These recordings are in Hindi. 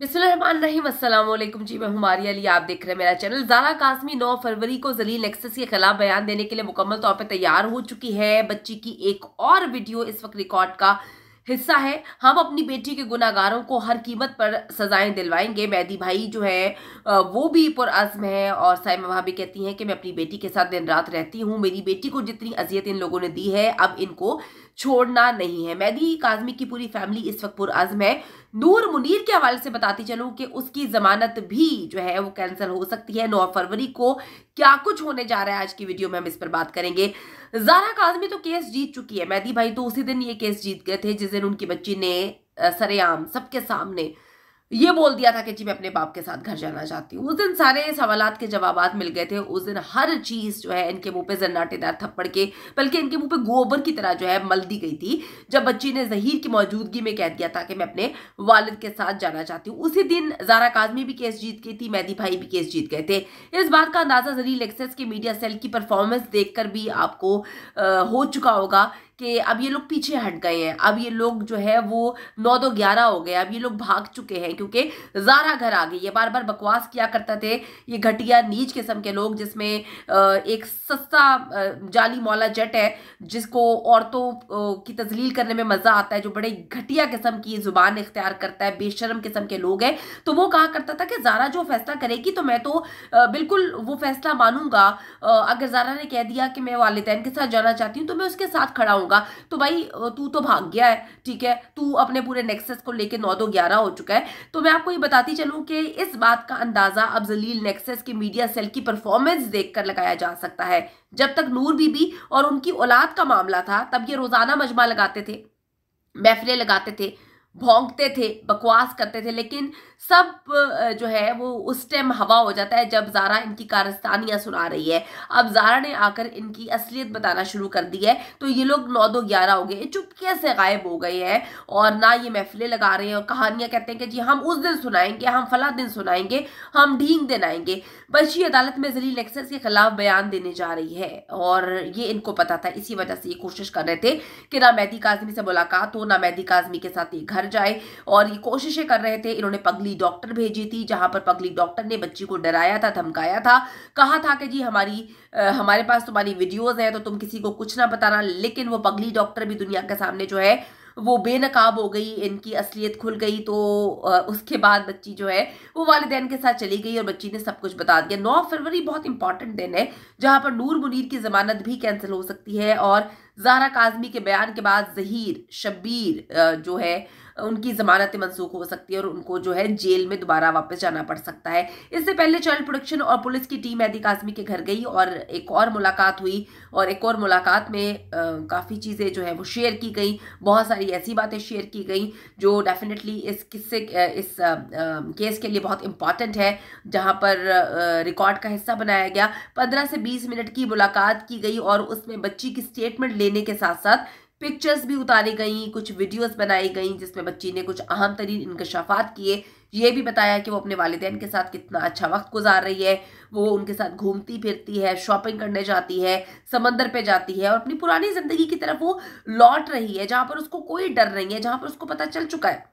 बिस्मिल्लाहिर्रहमानिर्रहीम। अस्सलाम वालेकुम जी, मैं हुमारी अली। आप देख रहे हैं मेरा चैनल। ज़ारा काज़मी 9 फरवरी को जलील नेक्सस के खिलाफ बयान देने के लिए मुकम्मल तौर पे तैयार हो चुकी है। बच्ची की एक और वीडियो इस वक्त रिकॉर्ड का हिस्सा है। हम अपनी बेटी के गुनाहगारों को हर कीमत पर सजाएं दिलवाएंगे। मेहदी भाई जो है वो भी पुरअज़्म है और साइमा भाभी कहती हैं कि मैं अपनी बेटी के साथ दिन रात रहती हूँ। मेरी बेटी को जितनी अजियत इन लोगों ने दी है, अब इनको छोड़ना नहीं है। मेहदी काज़मी की पूरी फैमिली इस वक्त पुरअज़्म है। नूर मुनीर के हवाले से बताती चलूं कि उसकी जमानत भी जो है वो कैंसिल हो सकती है 9 फरवरी को। क्या कुछ होने जा रहा है आज की वीडियो में हम इस पर बात करेंगे। ज़ारा काज़मी तो केस जीत चुकी है। मेहदी भाई तो उसी दिन ये केस जीत गए थे जिस दिन उनकी बच्ची ने सरेआम सबके सामने ये बोल दिया था कि जी मैं अपने बाप के साथ घर जाना चाहती हूँ। उस दिन सारे सवालात के जवाबात मिल गए थे। उस दिन हर चीज जो है इनके मुंह पे जन्नाटेदार थप्पड़ के, बल्कि इनके मुंह पे गोबर की तरह जो है मल दी गई थी जब बच्ची ने जहीर की मौजूदगी में कह दिया था कि मैं अपने वालिद के साथ जाना चाहती हूँ। उसी दिन ज़ारा काज़मी भी केस जीत गई थी, मेहदी भाई भी केस जीत गए थे। इस बात का अंदाजा जलील एक्सेस के मीडिया सेल की परफॉर्मेंस देखकर भी आपको हो चुका होगा कि अब ये लोग पीछे हट गए हैं। अब ये लोग जो है वो 9-2-11 हो गए। अब ये लोग भाग चुके हैं क्योंकि ज़ारा घर आ गई। ये बार बार बकवास किया करते थे ये घटिया नीच किस्म के लोग, जिसमें एक सस्ता जाली मौला जट है जिसको औरतों की तजलील करने में मजा आता है, जो बड़े घटिया किस्म की जुबान इख्तियार करता है, बेशरम किस्म के लोग हैं। तो वो कहा करता था कि ज़ारा जो फैसला करेगी तो मैं तो बिल्कुल वो फैसला मानूंगा। अगर ज़ारा ने कह दिया कि मैं वालिदैन के साथ जाना चाहती हूँ तो मैं उसके साथ खड़ा हूंगा। तो भाई तू तो भाग गया है, ठीक है, तू अपने पूरे नेक्सस को लेके 9-2-11 हो चुका है। तो मैं आपको ये बताती चलूं कि इस बात का अंदाजा अब जलील नेक्सस के मीडिया सेल की परफॉर्मेंस देखकर लगाया जा सकता है। जब तक नूर बीबी और उनकी औलाद का मामला था तब ये रोजाना मजमा लगाते थे, महफिलें लगाते थे, भौंकते थे, बकवास करते थे, लेकिन सब जो है वो उस टाइम हवा हो जाता है जब ज़ारा इनकी कारस्तानियां सुना रही है। अब ज़ारा ने आकर इनकी असलियत बताना शुरू कर दी है तो ये लोग 9-2-11 हो गए, चुपके से गायब हो गए हैं और ना ये महफिलें लगा रहे हैं और कहानियां कहते हैं कि जी हम उस दिन सुनाएंगे, हम फला दिन सुनाएंगे, हम ढींग दिन आएंगे। बल्कि अदालत में जलील एक्सेस के खिलाफ बयान देने जा रही है और ये इनको पता था। इसी वजह से ये कोशिश कर रहे थे कि ना मेहदी काज़मी से मुलाकात हो, ना मेहदी काज़मी के साथ ये घर जाए, और ये कोशिशें कर रहे थे। इन्होंने पगली डॉक्टर भेजी थी जहां पर पगली डॉक्टर ने बच्ची को डराया था, धमकाया था, कहा था कि जी हमारे पास तुम्हारी वीडियोज है तो तुम किसी को कुछ ना बताना। लेकिन वो पगली डॉक्टर भी दुनिया के सामने जो है वो बेनकाब हो गई, इनकी असलियत खुल गई। तो उसके बाद बच्ची जो है वो वालिदैन के साथ चली गई और बच्ची ने सब कुछ बता दिया। 9 फरवरी बहुत इंपॉर्टेंट दिन है जहां पर नूर मुनीर की जमानत भी कैंसिल हो सकती है और ज़ारा काज़मी के बयान के बाद जहीर शब्बीर जो है उनकी जमानतें मंसूख हो सकती है और उनको जो है जेल में दोबारा वापस जाना पड़ सकता है। इससे पहले चाइल्ड प्रोटेक्शन और पुलिस की टीम मेहदी काज़मी के घर गई और एक और मुलाकात हुई और एक और मुलाकात में काफ़ी चीज़ें जो है वो शेयर की गई। बहुत सारी ऐसी बातें शेयर की गई जो डेफिनेटली इस किस्से इस केस के लिए बहुत इंपॉर्टेंट है, जहाँ पर रिकॉर्ड का हिस्सा बनाया गया। 15 से 20 मिनट की मुलाकात की गई और उसमें बच्ची की स्टेटमेंट लेने के साथ साथ पिक्चर्स भी उतारी गई, कुछ वीडियोस बनाई गई जिसमें बच्ची ने कुछ अहम तरीन इंकशाफात किए। ये भी बताया कि वो अपने वालिदैन के साथ कितना अच्छा वक्त गुजार रही है, वो उनके साथ घूमती फिरती है, शॉपिंग करने जाती है, समंदर पे जाती है और अपनी पुरानी जिंदगी की तरफ वो लौट रही है जहाँ पर उसको कोई डर नहीं है, जहाँ पर उसको पता चल चुका है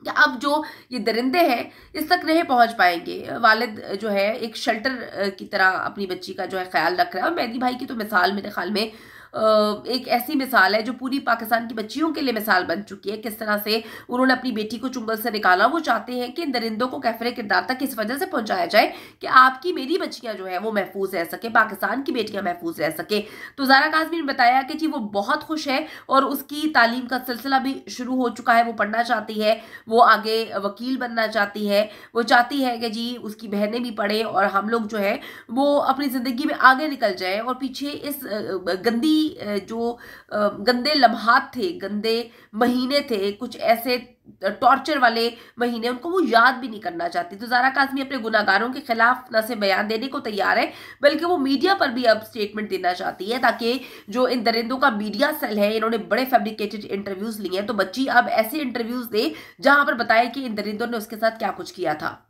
कि अब जो ये दरिंदे हैं इस तक नहीं पहुंच पाएंगे। वालिद जो है एक शेल्टर की तरह अपनी बच्ची का जो है ख्याल रख रहा है और मेहदी भाई की तो मिसाल मेरे ख्याल में एक ऐसी मिसाल है जो पूरी पाकिस्तान की बच्चियों के लिए मिसाल बन चुकी है। किस तरह से उन्होंने अपनी बेटी को चुंगल से निकाला। वो चाहते हैं कि इन दरिंदों को कैफरे किरदार तक इस वजह से पहुंचाया जाए कि आपकी मेरी बच्चियां जो है वो महफूज रह सके, पाकिस्तान की बेटियां महफूज रह सके। तो ज़ारा काज़मी ने बताया कि जी वो बहुत खुश है और उसकी तालीम का सिलसिला भी शुरू हो चुका है। वो पढ़ना चाहती है, वो आगे वकील बनना चाहती है, वो चाहती है कि जी उसकी बहनें भी पढ़े और हम लोग जो है वो अपनी ज़िंदगी में आगे निकल जाए और पीछे इस गंदी जो गंदे लम्हात थे, गंदे महीने थे, कुछ ऐसे टॉर्चर वाले महीने, उनको वो याद भी नहीं करना चाहती। तो ज़ारा काज़मी अपने गुनाहगारों के खिलाफ न सिर्फ बयान देने को तैयार है बल्कि वो मीडिया पर भी अब स्टेटमेंट देना चाहती है ताकि जो इन दरिंदों का मीडिया सेल है, इन्होंने बड़े फैब्रिकेटेड इंटरव्यूज लिए हैं, तो बच्ची अब ऐसे इंटरव्यूज दे जहां पर बताए कि इन दरिंदों ने उसके साथ क्या कुछ किया था।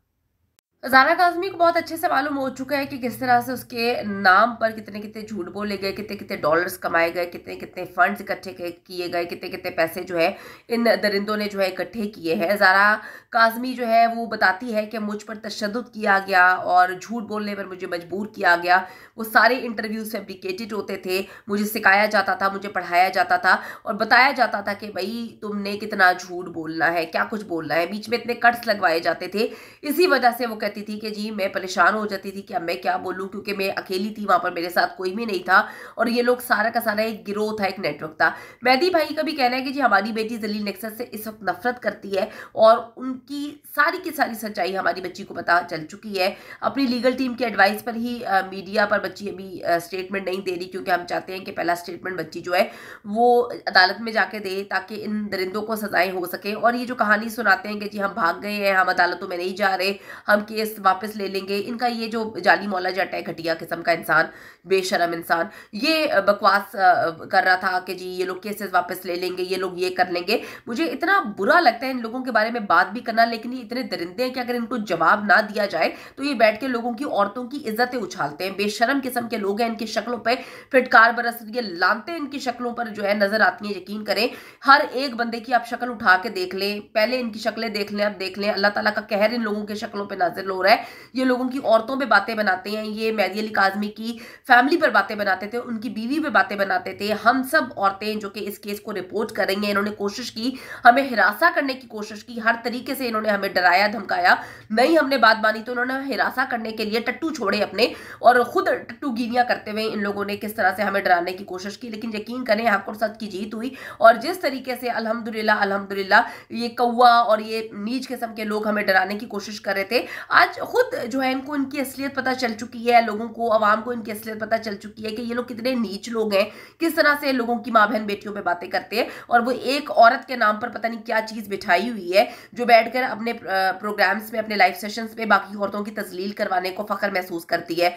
ज़ारा काज़मी को बहुत अच्छे से मालूम हो चुका है कि किस तरह से उसके नाम पर कितने कितने झूठ बोले गए, कितने कितने डॉलर्स कमाए गए, कितने कितने फंड्स इकट्ठे किए गए, कितने कितने पैसे जो है इन दरिंदों ने जो है इकट्ठे किए हैं। ज़ारा काज़मी जो है वो बताती है कि मुझ पर तशद्दुद किया गया और झूठ बोलने पर मुझे मजबूर किया गया। वो सारे इंटरव्यूज फैब्रिकेटेड होते थे, मुझे सिखाया जाता था, मुझे पढ़ाया जाता था और बताया जाता था कि भाई तुमने कितना झूठ बोलना है, क्या कुछ बोलना है। बीच में इतने कट्स लगवाए जाते थे। इसी वजह से वो कहती थी कि जी मैं परेशान हो जाती थी कि अब मैं क्या बोलूं, क्योंकि मैं अकेली थी, वहां पर मेरे साथ कोई भी नहीं था और ये लोग सारा का सारा एक गिरोह था, एक नेटवर्क था। मेहदी भाई का भी कहना है कि जी हमारी बेटी जलील नेक्सस से इस वक्त नफरत करती है और उनकी सारी की सारी सच्चाई हमारी बच्ची को पता चल चुकी है। अपनी लीगल टीम की एडवाइस पर ही मीडिया पर बच्ची अभी स्टेटमेंट नहीं दे रही, क्योंकि हम चाहते हैं कि पहला स्टेटमेंट बच्ची जो है वो अदालत में जाके दे ताकि इन दरिंदों को सजाएं हो सके। और ये जो कहानी सुनाते हैं कि जी हम भाग गए हैं, हम अदालतों में नहीं जा रहे, हम केस वापस ले लेंगे, इनका ये जो जाली मौला जट है, घटिया किस्म का इंसान, बेशरम इंसान, ये बकवास कर रहा था कि जी ये लोग केसेस वापस ले लेंगे, ये लोग ये कर लेंगे। मुझे इतना बुरा लगता है इन लोगों के बारे में बात भी करना, लेकिन ये इतने दरिंदे हैं कि अगर इनको जवाब ना दिया जाए तो ये बैठ के लोगों की, औरतों की इज्जतें उछालते हैं। बेशरम किस्म के लोग हैं, इनकी शक्लों पर फिटकार बरस रही है, लानते इनकी शक्लों पर जो है नजर आती हैं। यकीन करें हर एक बंदे की आप शक्ल उठा के देख लें, पहले इनकी शक्लें देख लें, अब देख लें अल्लाह ताला का कहर इन लोगों के शक्लों पे नाजिल हो रहा है। ये लोगों की औरतों पे बातें बनाते हैं, ये मेहदी अली काज़मी की फैमिली पर बातें बनाते थे, उनकी बीवी पे बातें बनाते थे। हम सब औरतें जो कि इस केस को रिपोर्ट कर रही हैं, इन्होंने कोशिश की, हमें हिरासा करने की कोशिश की, हर तरीके से इन्होंने हमें डराया धमकाया, नहीं हमने बात मानी तो इन्होंने हिरासा करने के लिए टट्टू छोड़े अपने और खुद टट्टू गिनिया करते हुए इन लोगों ने किस तरह से हमें डराने की कोशिश की। लेकिन यकीन करें हक और सच की जीत हुई और जिस तरीके से अल्हम्दुलिल्लाह अल्हम्दुलिल्लाह ये कौवा और ये नीच किस्म के लोग हमें डराने की कोशिश कर रहे थे, आज खुद जो है इनको इनकी असलियत पता चल चुकी है। लोगों को, आवाम को इनकी असलियत पता चल चुकी है कि ये लोग कितने नीच लोग हैं, किस तरह से लोगों की माँ बहन बेटियों पे बातें करते हैं। और वो एक औरत के नाम पर पता नहीं क्या चीज बिठाई हुई है, जो बैठकर अपने प्रोग्राम्स में, अपने लाइव सेशंस में बाकी औरतों की तजलील करवाने को फख्र महसूस करती है।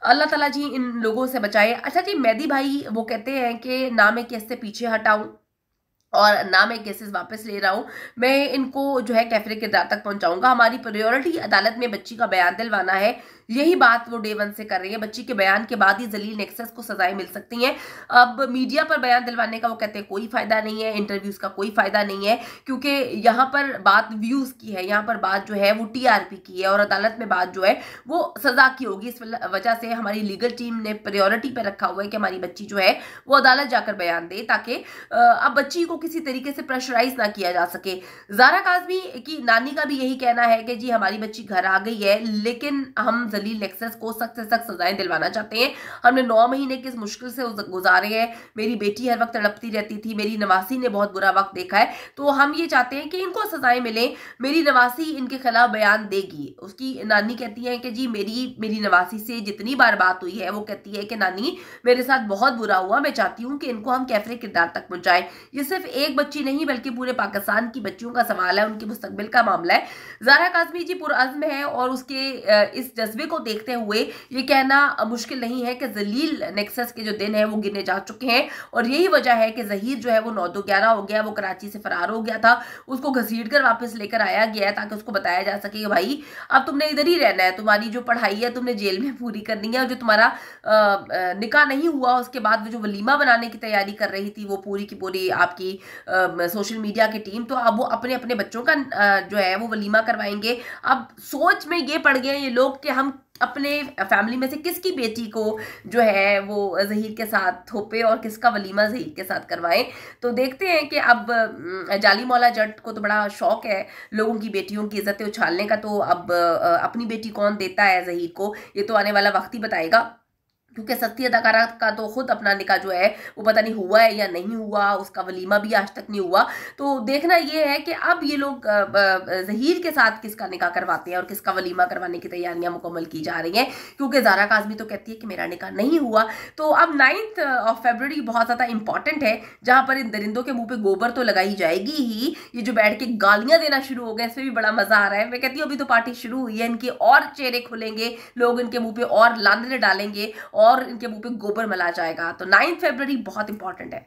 अल्लाह ताला जी इन लोगों से बचाए। अच्छा जी, मेहदी भाई वो कहते हैं कि ना मैं केस से पीछे हटाऊं और ना मैं केसेस वापस ले रहा हूं, मैं इनको जो है कैफरे किरदार तक पहुंचाऊंगा। हमारी प्रायोरिटी अदालत में बच्ची का बयान दिलवाना है। यही बात वो डे वन से कर रही है। बच्ची के बयान के बाद ही जलील नेक्सस को सजाएं मिल सकती हैं। अब मीडिया पर बयान दिलवाने का वो कहते हैं कोई फायदा नहीं है, इंटरव्यूज का कोई फायदा नहीं है, क्योंकि यहाँ पर बात व्यूज की है, यहाँ पर बात जो है वो टीआरपी की है और अदालत में बात जो है वो सजा की होगी। इस वजह से हमारी लीगल टीम ने प्रायोरिटी पर रखा हुआ है कि हमारी बच्ची जो है वो अदालत जाकर बयान दे, ताकि अब बच्ची को किसी तरीके से प्रेशराइज ना किया जा सके। ज़ारा काज़मी की नानी का भी यही कहना है कि जी हमारी बच्ची घर आ गई है, लेकिन हम जलील नेक्सस को सख्त से सख्त सजाएं दिलवाना चाहते हैं। हमने 9 महीने किस मुश्किल से गुजारे हैं, मेरी बेटी हर वक्त तड़पती रहती थी, मेरी नवासी ने बहुत बुरा वक्त देखा है, तो हम ये चाहते हैं कि इनको सजाएं मिले। मेरी नवासी इनके खिलाफ बयान देगी। उसकी नानी कहती है कि जी मेरी नवासी से जितनी बार बात हुई है वो कहती है कि नानी मेरे साथ बहुत बुरा हुआ, मैं चाहती हूँ कि इनको हम कैफरे किरदार तक पहुंचाएं। ये सिर्फ एक बच्ची नहीं बल्कि पूरे पाकिस्तान की बच्चियों का सवाल है, उनके मुस्तकबिल का मामला है। ज़ारा काज़मी जी पुरअज़्म है और उसके इस जज्बे को देखते हुए ये कहना मुश्किल नहीं है कि जलील नेक्सस के जो दिन है वो गिने जा चुके हैं और यही वजह है कि ज़हीर जो है वो 9-2-11 हो गया, वो कराची से फरार हो गया था, उसको घसीट कर वापस लेकर आया गया है ताकि उसको बताया जा सके कि भाई अब तुमने इधर ही रहना है, तुम्हारी जो पढ़ाई है तुमने जेल में पूरी करनी है, और जो तुम्हारा निकाह नहीं हुआ उसके बाद जो वलीमा बनाने की तैयारी कर रही थी वो पूरी की पूरी आपकी सोशल मीडिया की टीम, तो अब वो अपने अपने बच्चों का जो है वो वलीमा करवाएंगे। अब सोच में ये पड़ गए ये लोग कि हम अपने फैमिली में से किसकी बेटी को जो है वो ज़हीर के साथ थोपे और किसका वलीमा ज़हीर के साथ करवाएं। तो देखते हैं कि अब जाली मौला जट को तो बड़ा शौक है लोगों की बेटियों की इज्जतें उछालने का, तो अब अपनी बेटी कौन देता है ज़हीर को ये तो आने वाला वक्त ही बताएगा, क्योंकि सस्ती अदाकारा का तो खुद अपना निकाह जो है वो पता नहीं हुआ है या नहीं हुआ, उसका वलीमा भी आज तक नहीं हुआ। तो देखना ये है कि अब ये लोग ज़हीर के साथ किसका निकाह करवाते हैं और किसका वलीमा करवाने की तैयारियां मुकम्मल की जा रही हैं, क्योंकि ज़ारा काज़मी तो कहती है कि मेरा निकाह नहीं हुआ। तो अब 9 फरवरी बहुत ज़्यादा इंपॉर्टेंट है, जहाँ पर इन दरिंदों के मुँह पर गोबर तो लगाई जाएगी ही, ये जो बैठ के गालियाँ देना शुरू हो गए इसमें भी बड़ा मज़ा आ रहा है। मैं कहती हूँ अभी तो पार्टी शुरू हुई है, इनके और चेहरे खुलेंगे, लोग इनके मुँह पर और लानतें डालेंगे और इनके मुंह पे गोबर मला जाएगा। तो 9 फरवरी बहुत इंपॉर्टेंट है।